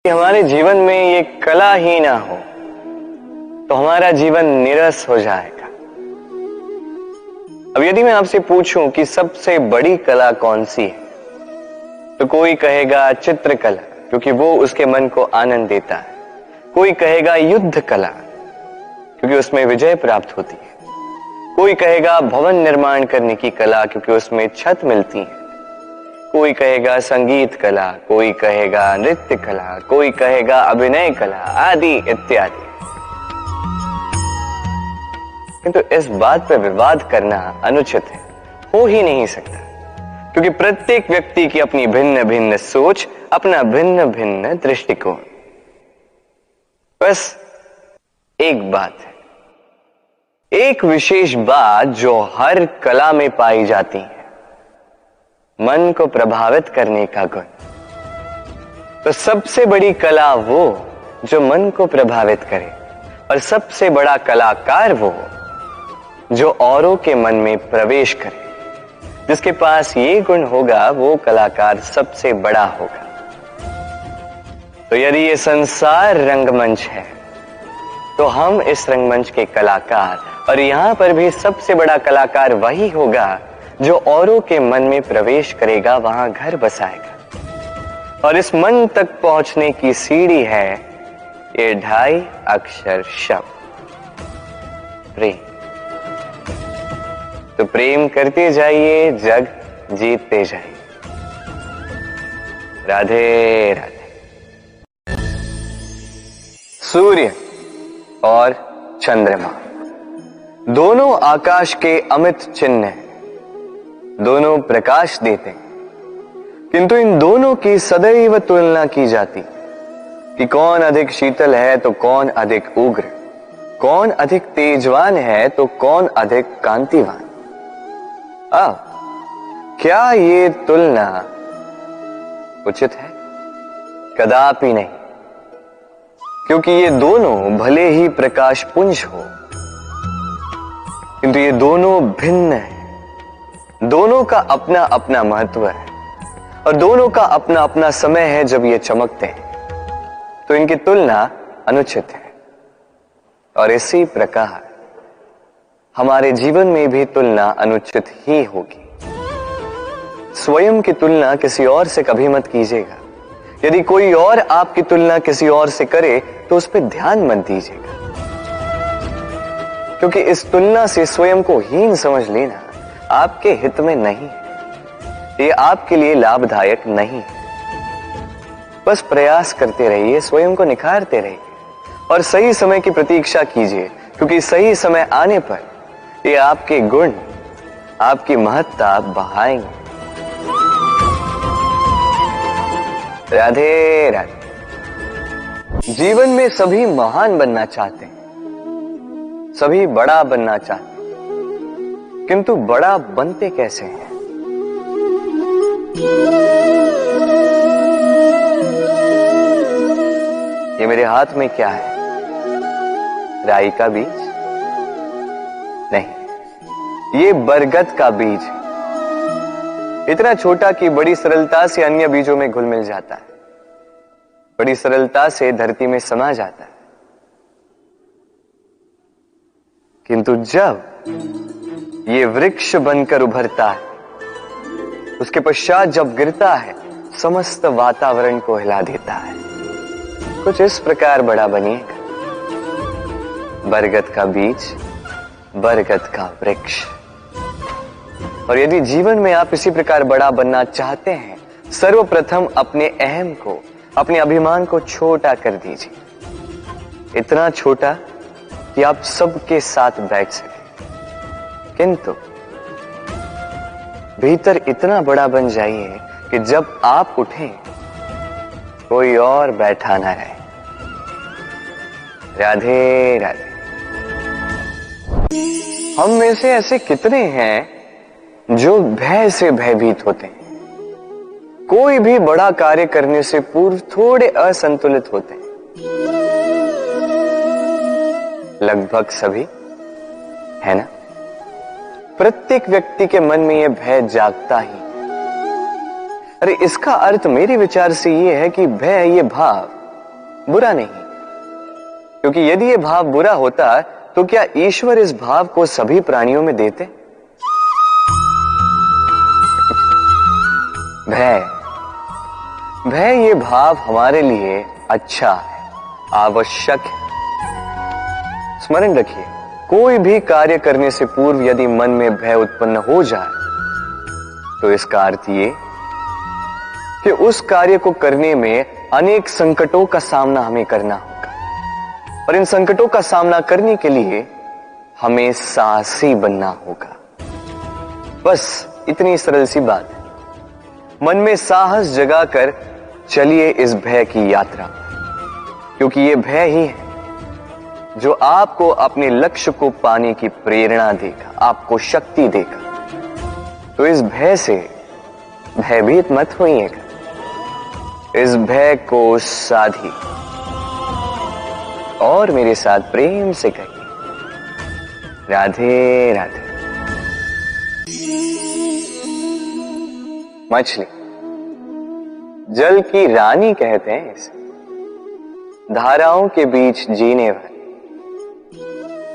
कि हमारे जीवन में ये कला ही ना हो तो हमारा जीवन निरस हो जाएगा। अब यदि मैं आपसे पूछूं कि सबसे बड़ी कला कौन सी है, तो कोई कहेगा चित्रकला, क्योंकि वो उसके मन को आनंद देता है। कोई कहेगा युद्ध कला, क्योंकि उसमें विजय प्राप्त होती है। कोई कहेगा भवन निर्माण करने की कला, क्योंकि उसमें छत मिलती है। कोई कहेगा संगीत कला, कोई कहेगा नृत्य कला, कोई कहेगा अभिनय कला, आदि इत्यादि। किंतु इस बात पर विवाद करना अनुचित है, हो ही नहीं सकता, क्योंकि प्रत्येक व्यक्ति की अपनी भिन्न भिन्न सोच, अपना भिन्न भिन्न दृष्टिकोण। बस एक बात है, एक विशेष बात जो हर कला में पाई जाती है, मन को प्रभावित करने का गुण। तो सबसे बड़ी कला वो जो मन को प्रभावित करे, और सबसे बड़ा कलाकार वो जो औरों के मन में प्रवेश करे। जिसके पास ये गुण होगा वो कलाकार सबसे बड़ा होगा। तो यदि ये संसार रंगमंच है तो हम इस रंगमंच के कलाकार, और यहां पर भी सबसे बड़ा कलाकार वही होगा जो औरों के मन में प्रवेश करेगा, वहां घर बसाएगा। और इस मन तक पहुंचने की सीढ़ी है ये 2.5 अक्षर शब्द प्रेम। तो प्रेम करते जाइए, जग जीतते जाइए। राधे राधे। सूर्य और चंद्रमा दोनों आकाश के अमित चिन्ह हैं, दोनों प्रकाश देते हैं, किंतु इन दोनों की सदैव तुलना की जाती कि कौन अधिक शीतल है तो कौन अधिक उग्र, कौन अधिक तेजवान है तो कौन अधिक कांतिवान। अब क्या ये तुलना उचित है? कदापि नहीं, क्योंकि ये दोनों भले ही प्रकाश पुंज हो, किंतु ये दोनों भिन्न हैं। दोनों का अपना अपना महत्व है, और दोनों का अपना अपना समय है जब ये चमकते हैं। तो इनकी तुलना अनुचित है। और इसी प्रकार हमारे जीवन में भी तुलना अनुचित ही होगी। स्वयं की तुलना किसी और से कभी मत कीजिएगा। यदि कोई और आपकी तुलना किसी और से करे तो उस पर ध्यान मत दीजिएगा, क्योंकि इस तुलना से स्वयं को हीन समझ लेना आपके हित में नहीं है, ये आपके लिए लाभदायक नहीं है। बस प्रयास करते रहिए, स्वयं को निखारते रहिए, और सही समय की प्रतीक्षा कीजिए, क्योंकि सही समय आने पर ये आपके गुण, आपकी महत्ता बढ़ाएंगे। राधे राधे। जीवन में सभी महान बनना चाहते हैं, सभी बड़ा बनना चाहते हैं, किंतु बड़ा बनते कैसे हैं? ये मेरे हाथ में क्या है? राई का बीज? नहीं, ये बरगद का बीज है। इतना छोटा कि बड़ी सरलता से अन्य बीजों में घुल मिल जाता है, बड़ी सरलता से धरती में समा जाता है। किंतु जब ये वृक्ष बनकर उभरता है, उसके पश्चात जब गिरता है, समस्त वातावरण को हिला देता है। कुछ इस प्रकार बड़ा बनिएगा, बरगद का बीज, बरगद का वृक्ष। और यदि जीवन में आप इसी प्रकार बड़ा बनना चाहते हैं, सर्वप्रथम अपने अहम को, अपने अभिमान को छोटा कर दीजिए, इतना छोटा कि आप सबके साथ बैठ सके। किंतु भीतर इतना बड़ा बन जाइए कि जब आप उठें कोई और बैठा ना रहे। राधे राधे। हम में से ऐसे कितने हैं जो भय से भयभीत होते हैं? कोई भी बड़ा कार्य करने से पूर्व थोड़े असंतुलित होते हैं। लगभग सभी, है ना? प्रत्येक व्यक्ति के मन में यह भय जागता ही है। अरे इसका अर्थ मेरे विचार से यह है कि भय, ये भाव बुरा नहीं, क्योंकि यदि यह भाव बुरा होता तो क्या ईश्वर इस भाव को सभी प्राणियों में देते? भय, भय ये भाव हमारे लिए अच्छा है, आवश्यक है। स्मरण रखिए, कोई भी कार्य करने से पूर्व यदि मन में भय उत्पन्न हो जाए तो इसका अर्थ ये कि उस कार्य को करने में अनेक संकटों का सामना हमें करना होगा, और इन संकटों का सामना करने के लिए हमें साहसी बनना होगा। बस इतनी सरल सी बात है। मन में साहस जगाकर चलिए इस भय की यात्रा, क्योंकि यह भय ही है जो आपको अपने लक्ष्य को पाने की प्रेरणा देगा, आपको शक्ति देगा। तो इस भय से भयभीत मत होइएगा, इस भय को साधी और मेरे साथ प्रेम से कहिए, राधे राधे। मछली जल की रानी कहते हैं इसे, धाराओं के बीच जीने वाली।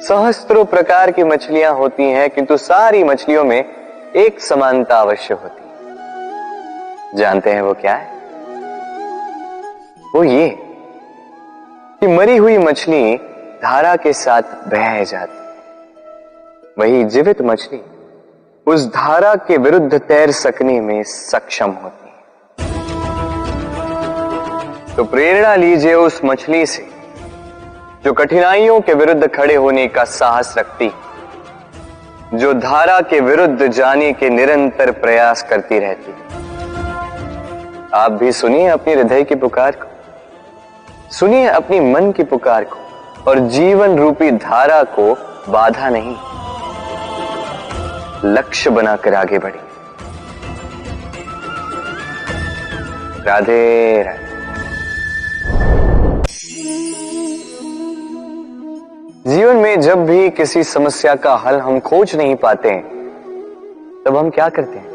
सहस्त्रों प्रकार की मछलियां होती हैं, किंतु सारी मछलियों में एक समानता अवश्य होती है। जानते हैं वो क्या है? वो ये कि मरी हुई मछली धारा के साथ बह जाती है, वही जीवित मछली उस धारा के विरुद्ध तैर सकने में सक्षम होती है। तो प्रेरणा लीजिए उस मछली से जो कठिनाइयों के विरुद्ध खड़े होने का साहस रखती, जो धारा के विरुद्ध जाने के निरंतर प्रयास करती रहती। आप भी सुनिए अपनी हृदय की पुकार को, सुनिए अपनी मन की पुकार को, और जीवन रूपी धारा को बाधा नहीं, लक्ष्य बनाकर आगे बढ़िए। राधे राधे। जीवन में जब भी किसी समस्या का हल हम खोज नहीं पाते हैं, तब हम क्या करते हैं?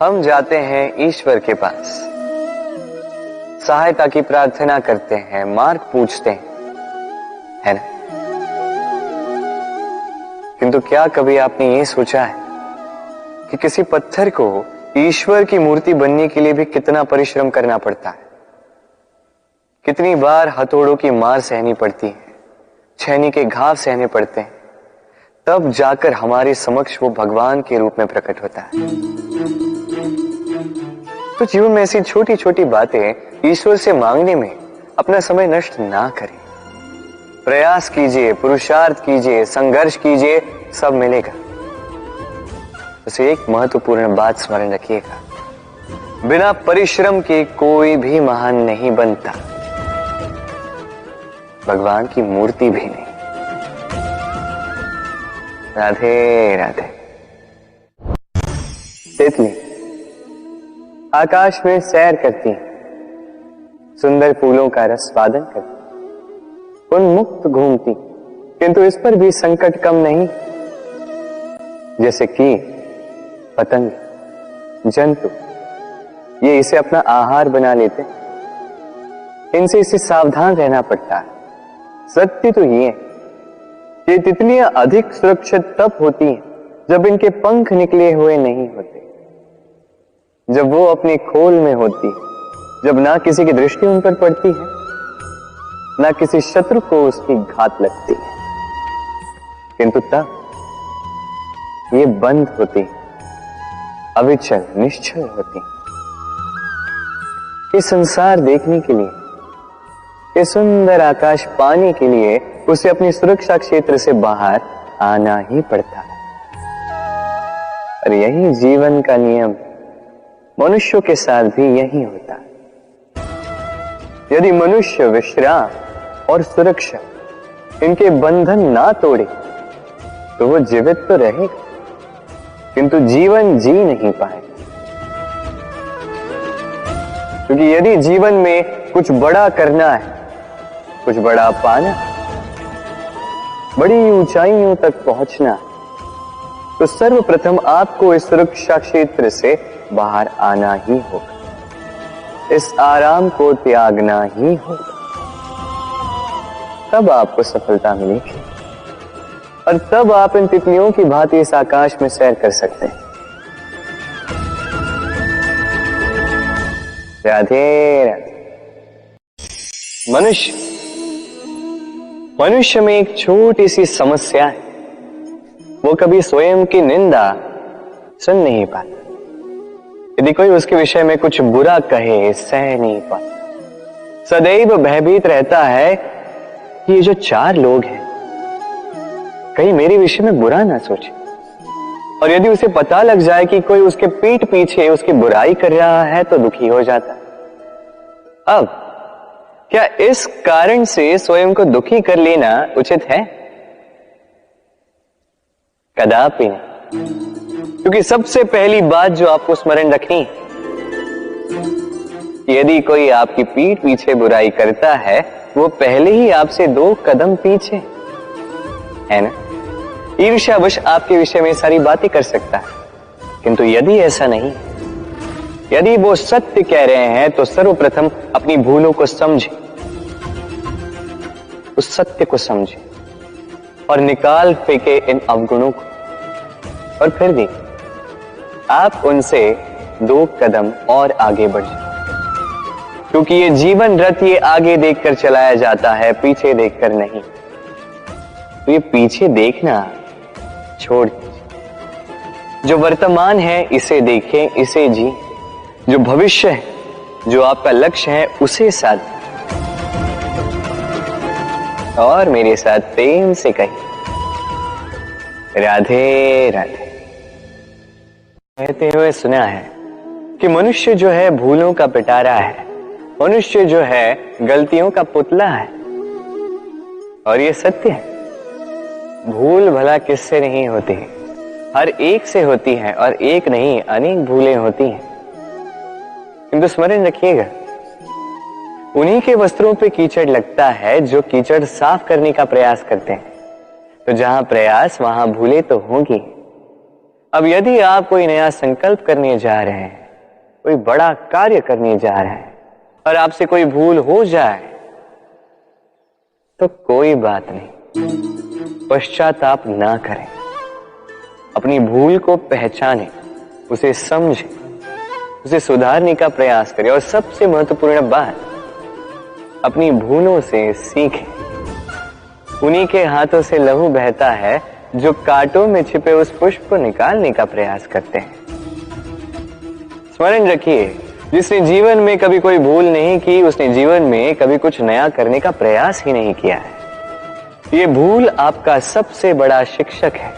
हम जाते हैं ईश्वर के पास, सहायता की प्रार्थना करते हैं, मार्ग पूछते हैं, है ना? किंतु क्या कभी आपने ये सोचा है कि किसी पत्थर को ईश्वर की मूर्ति बनने के लिए भी कितना परिश्रम करना पड़ता है? कितनी बार हथौड़ों की मार सहनी पड़ती है, छेनी के घाव सहने पड़ते हैं, तब जाकर हमारे समक्ष वो भगवान के रूप में प्रकट होता है। तो जीवन में ऐसी छोटी छोटी बातें ईश्वर से मांगने में अपना समय नष्ट ना करें। प्रयास कीजिए, पुरुषार्थ कीजिए, संघर्ष कीजिए, सब मिलेगा। उसे एक महत्वपूर्ण बात स्मरण रखिएगा, बिना परिश्रम के कोई भी महान नहीं बनता, भगवान की मूर्ति भी नहीं। राधे राधे। तितली आकाश में सैर करती है, सुंदर फूलों का रसवादन करती, उन्मुक्त घूमती, किंतु इस पर भी संकट कम नहीं। जैसे कि पतंग, जंतु, ये इसे अपना आहार बना लेते, इनसे इसे सावधान रहना पड़ता है। सत्य तो ये कि तितलियां अधिक सुरक्षित तब होती हैं जब इनके पंख निकले हुए नहीं होते, जब वो अपने खोल में होती है, जब ना किसी की दृष्टि उन पर पड़ती है, ना किसी शत्रु को उसकी घात लगती है। किंतु तब ये बंद होती, अविचल निश्चल होती। ये संसार देखने के लिए, ये सुंदर आकाश पाने के लिए उसे अपनी सुरक्षा क्षेत्र से बाहर आना ही पड़ता है। और यही जीवन का नियम, मनुष्यों के साथ भी यही होता है। यदि मनुष्य विश्राम और सुरक्षा, इनके बंधन ना तोड़े तो वो जीवित तो रहेगा, किंतु जीवन जी नहीं पाएगा। क्योंकि यदि जीवन में कुछ बड़ा करना है, कुछ बड़ा पाना, बड़ी ऊंचाइयों तक पहुंचना, तो सर्वप्रथम आपको इस सुरक्षा क्षेत्र से बाहर आना ही होगा। इस आराम को त्यागना ही होगा, तब आपको सफलता मिलेगी और तब आप इन तितलियों की भांति इस आकाश में सैर कर सकते हैं। राधे राधे। मनुष्य में एक छोटी सी समस्या है, वो कभी स्वयं की निंदा सुन नहीं पाता। यदि कोई उसके विषय में कुछ बुरा कहे सह नहीं पाता। सदैव भयभीत रहता है कि ये जो चार लोग हैं कहीं मेरे विषय में बुरा ना सोचे, और यदि उसे पता लग जाए कि कोई उसके पीठ पीछे उसकी बुराई कर रहा है तो दुखी हो जाता है। अब क्या इस कारण से स्वयं को दुखी कर लेना उचित है? कदापि नहीं। क्योंकि सबसे पहली बात जो आपको स्मरण रखनी, यदि कोई आपकी पीठ पीछे बुराई करता है वो पहले ही आपसे 2 कदम पीछे है ना। ईर्ष्यावश आपके विषय में सारी बातें कर सकता है, किंतु यदि ऐसा नहीं, यदि वो सत्य कह रहे हैं तो सर्वप्रथम अपनी भूलों को समझे, उस सत्य को समझे और निकाल फेंके इन अवगुणों को, और फिर भी आप उनसे 2 कदम और आगे बढ़ जाए। क्योंकि ये जीवन रथ ये आगे देखकर चलाया जाता है, पीछे देखकर नहीं। तो ये पीछे देखना छोड़ दीजिए। जो वर्तमान है इसे देखें, इसे जी। जो भविष्य है, जो आपका लक्ष्य है, उसे साध और मेरे साथ प्रेम से कहिए राधे राधे। कहते हुए सुना है कि मनुष्य जो है भूलों का पिटारा है, मनुष्य जो है गलतियों का पुतला है। और ये सत्य है। भूल भला किससे नहीं होती है, हर एक से होती है, और एक नहीं अनेक भूलें होती हैं। किंतु स्मरण रखिएगा, उन्हीं के वस्त्रों पे कीचड़ लगता है जो कीचड़ साफ करने का प्रयास करते हैं। तो जहां प्रयास वहां भूलें तो होंगी। अब यदि आप कोई नया संकल्प करने जा रहे हैं, कोई बड़ा कार्य करने जा रहे हैं, और आपसे कोई भूल हो जाए तो कोई बात नहीं, पश्चाताप ना करें। अपनी भूल को पहचानें, उसे समझें, उसे सुधारने का प्रयास करें, और सबसे महत्वपूर्ण बात, अपनी भूलों से सीखें। उन्हीं के हाथों से लहू बहता है जो कांटों में छिपे उस पुष्प को निकालने का प्रयास करते हैं। स्मरण रखिए, जिसने जीवन में कभी कोई भूल नहीं की, उसने जीवन में कभी कुछ नया करने का प्रयास ही नहीं किया है। ये भूल आपका सबसे बड़ा शिक्षक है,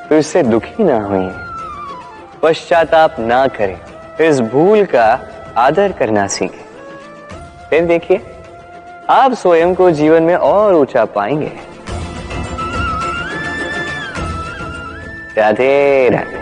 तो इससे दुखी ना होइए, पश्चाताप ना करें, इस भूल का आदर करना सीखें। फिर देखिए, आप स्वयं को जीवन में और ऊंचा पाएंगे। राधे राधे।